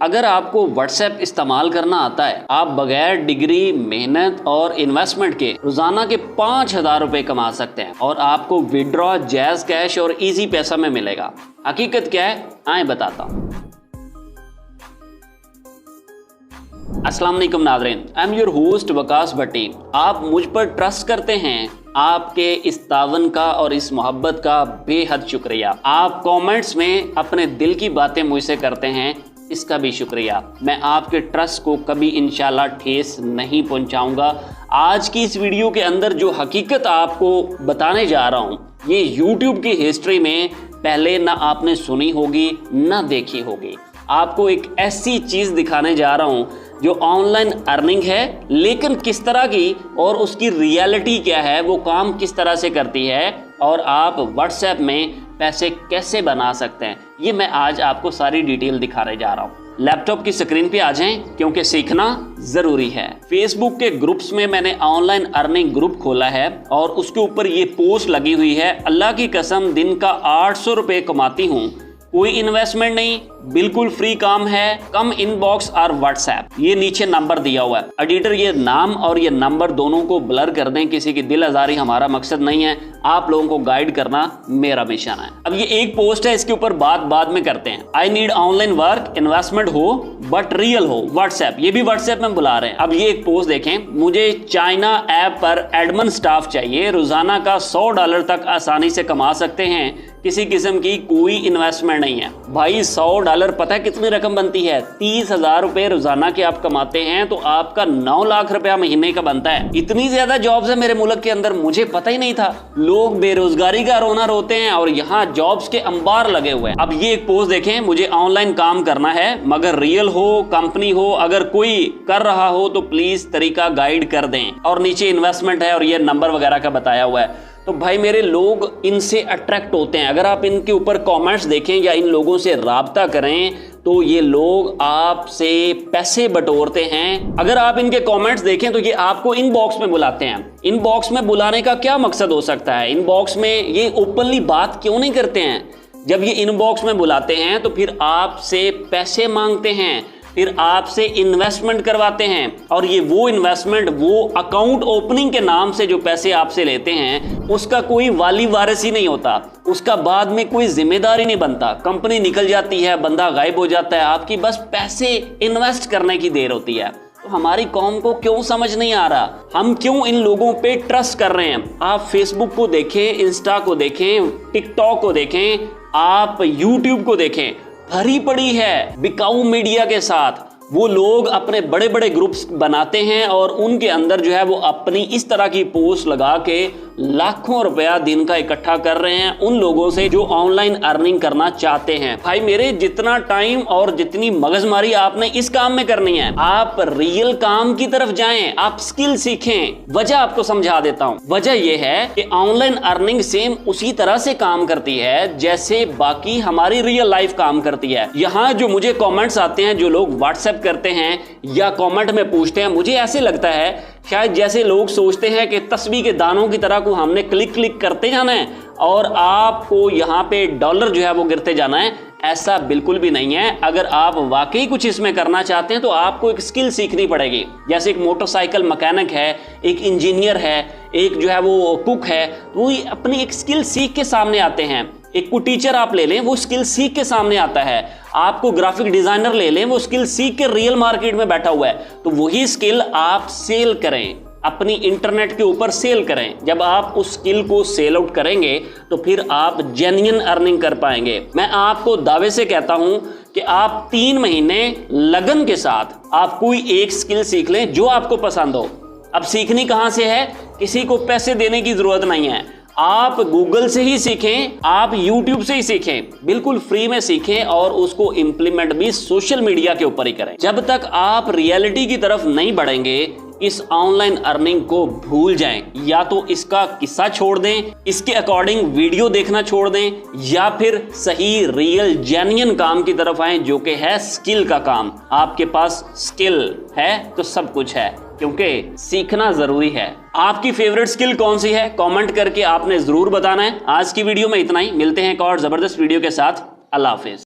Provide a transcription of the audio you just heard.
अगर आपको व्हाट्सएप इस्तेमाल करना आता है, आप बगैर डिग्री, मेहनत और इन्वेस्टमेंट के रोजाना के 5,000 रुपए कमा सकते हैं और आपको विड्रॉ, जैज़ कैश और इजी पैसा में मिलेगा। हकीकत क्या है, आए बताता हूँ। अस्सलाम वालेकुम नाज़रीन, I am your host Waqas Bhatti. आप मुझ पर ट्रस्ट करते हैं, आपके इस तावन का और इस मोहब्बत का बेहद शुक्रिया। आप कमेंट्स में अपने दिल की बातें मुझसे करते हैं, इसका भी शुक्रिया। मैं आपके ट्रस्ट को कभी इंशाल्लाह ठेस नहीं पहुंचाऊंगा। आज की इस वीडियो के अंदर जो हकीकत आपको बताने जा रहा हूं, ये YouTube की हिस्ट्री में पहले ना आपने सुनी होगी ना देखी होगी। आपको एक ऐसी चीज़ दिखाने जा रहा हूं जो ऑनलाइन अर्निंग है, लेकिन किस तरह की और उसकी रियलिटी क्या है, वो काम किस तरह से करती है और आप व्हाट्सएप में पैसे कैसे बना सकते हैं, ये मैं आज आपको सारी डिटेल दिखाने जा रहा हूँ। लैपटॉप की स्क्रीन पे आ जाएं, क्योंकि सीखना जरूरी है। फेसबुक के ग्रुप्स में मैंने ऑनलाइन अर्निंग ग्रुप खोला है और उसके ऊपर ये पोस्ट लगी हुई है, अल्लाह की कसम दिन का 800 रुपये कमाती हूँ, कोई इन्वेस्टमेंट नहीं, बिल्कुल फ्री काम है, कम इनबॉक्स और व्हाट्सएप। ये नीचे नंबर दिया हुआ है। एडिटर ये नाम और ये नंबर दोनों को ब्लर कर दें, किसी की दिल आजारी हमारा मकसद नहीं है, आप लोगों को गाइड करना मेरा मिशन है। अब ये एक पोस्ट है, इसके ऊपर बात बाद में करते हैं। I need online work, investment हो बट रियल हो, व्हाट्सएप। ये भी व्हाट्सएप में बुला रहे हैं। अब ये एक पोस्ट देखें, मुझे चाइना ऐप पर एडमिन स्टाफ चाहिए, रोजाना का $100 तक आसानी से कमा सकते हैं, किसी किस्म की कोई इन्वेस्टमेंट नहीं है। भाई $100 पता है कितनी रकम बनती है? 30,000 रुपए रोजाना के आप कमाते हैं तो आपका 9 लाख रुपया महीने का बनता है। इतनी ज्यादा जॉब्स है मेरे मुल्क के अंदर, मुझे पता ही नहीं था। लोग बेरोजगारी का रोना रोते हैं और यहाँ जॉब्स के अंबार लगे हुए हैं। अब ये एक पोस्ट देखें, मुझे ऑनलाइन काम करना है मगर रियल हो, कंपनी हो, अगर कोई कर रहा हो तो प्लीज तरीका गाइड कर दें। और नीचे इन्वेस्टमेंट है और ये नंबर वगैरह का बताया हुआ है। तो भाई मेरे लोग इनसे अट्रैक्ट होते हैं। अगर आप इनके ऊपर कमेंट्स देखें या इन लोगों से राब्ता करें तो ये लोग आपसे पैसे बटोरते हैं। अगर आप इनके कमेंट्स देखें तो ये आपको इनबॉक्स में बुलाते हैं। इनबॉक्स में बुलाने का क्या मकसद हो सकता है? इनबॉक्स में ये ओपनली बात क्यों नहीं करते हैं? जब ये इनबॉक्स में बुलाते हैं तो फिर आपसे पैसे मांगते हैं, फिर आपसे इन्वेस्टमेंट करवाते हैं और ये वो इन्वेस्टमेंट, वो अकाउंट ओपनिंग के नाम से जो पैसे आपसे लेते हैं, उसका कोई वाली वारिस ही नहीं होता, उसका बाद में कोई जिम्मेदारी नहीं बनता। कंपनी निकल जाती है, बंदा गायब हो जाता है, आपकी बस पैसे इन्वेस्ट करने की देर होती है। तो हमारी कौम को क्यों समझ नहीं आ रहा, हम क्यों इन लोगों पे ट्रस्ट कर रहे हैं? आप फेसबुक को देखें, इंस्टा को देखें, टिकटॉक को देखें, आप यूट्यूब को देखें, भरी पड़ी है बिकाऊ मीडिया के साथ। वो लोग अपने बड़े बड़े ग्रुप्स बनाते हैं और उनके अंदर जो है वो अपनी इस तरह की पोस्ट लगा के लाखों रुपया दिन का इकट्ठा कर रहे हैं उन लोगों से जो ऑनलाइन अर्निंग करना चाहते हैं। भाई मेरे जितना टाइम और जितनी मगजमारी आपने इस काम में करनी है, आप रियल काम की तरफ जाएं, आप स्किल सीखें। वजह आपको समझा देता हूं। वजह यह है कि ऑनलाइन अर्निंग सेम उसी तरह से काम करती है जैसे बाकी हमारी रियल लाइफ काम करती है। यहाँ जो मुझे कॉमेंट्स आते हैं, जो लोग व्हाट्सएप करते हैं या कमेंट में पूछते हैं, मुझे ऐसे लगता है शायद जैसे लोग सोचते हैं कि तस्बीह के दानों की तरह को हमने क्लिक क्लिक करते जाना है और आपको यहाँ पे डॉलर जो है वो गिरते जाना है। ऐसा बिल्कुल भी नहीं है। अगर आप वाकई कुछ इसमें करना चाहते हैं तो आपको एक स्किल सीखनी पड़ेगी। जैसे एक मोटरसाइकिल मैकेनिक है, एक इंजीनियर है, एक जो है वो कुक है, वो अपनी एक स्किल सीख के सामने आते हैं। एक को टीचर आप ले लें, वो स्किल सीख के सामने आता है। आपको ग्राफिक डिजाइनर ले लें, वो स्किल सीख के रियल मार्केट में बैठा हुआ है। तो वही स्किल आप सेल करें, अपनी इंटरनेट के ऊपर सेल करें। जब आप उस स्किल को सेल आउट करेंगे तो फिर आप जेन्युइन अर्निंग कर पाएंगे। मैं आपको दावे से कहता हूं कि आप 3 महीने लगन के साथ आप कोई एक स्किल सीख लें जो आपको पसंद हो। अब सीखनी कहां से है? किसी को पैसे देने की जरूरत नहीं है। आप गूगल से ही सीखें, आप यूट्यूब से ही सीखें, बिल्कुल फ्री में सीखें और उसको इंप्लीमेंट भी सोशल मीडिया के ऊपर ही करें। जब तक आप रियलिटी की तरफ नहीं बढ़ेंगे, इस ऑनलाइन अर्निंग को भूल जाएं। या तो इसका किस्सा छोड़ दें, इसके अकॉर्डिंग वीडियो देखना छोड़ दें, या फिर सही रियल जेन्युइन काम की तरफ आएं जो कि है स्किल का काम। आपके पास स्किल है तो सब कुछ है, क्योंकि सीखना जरूरी है। आपकी फेवरेट स्किल कौन सी है? कमेंट करके आपने जरूर बताना है। आज की वीडियो में इतना ही, मिलते हैं एक और जबरदस्त वीडियो के साथ। अल्लाह हाफिज।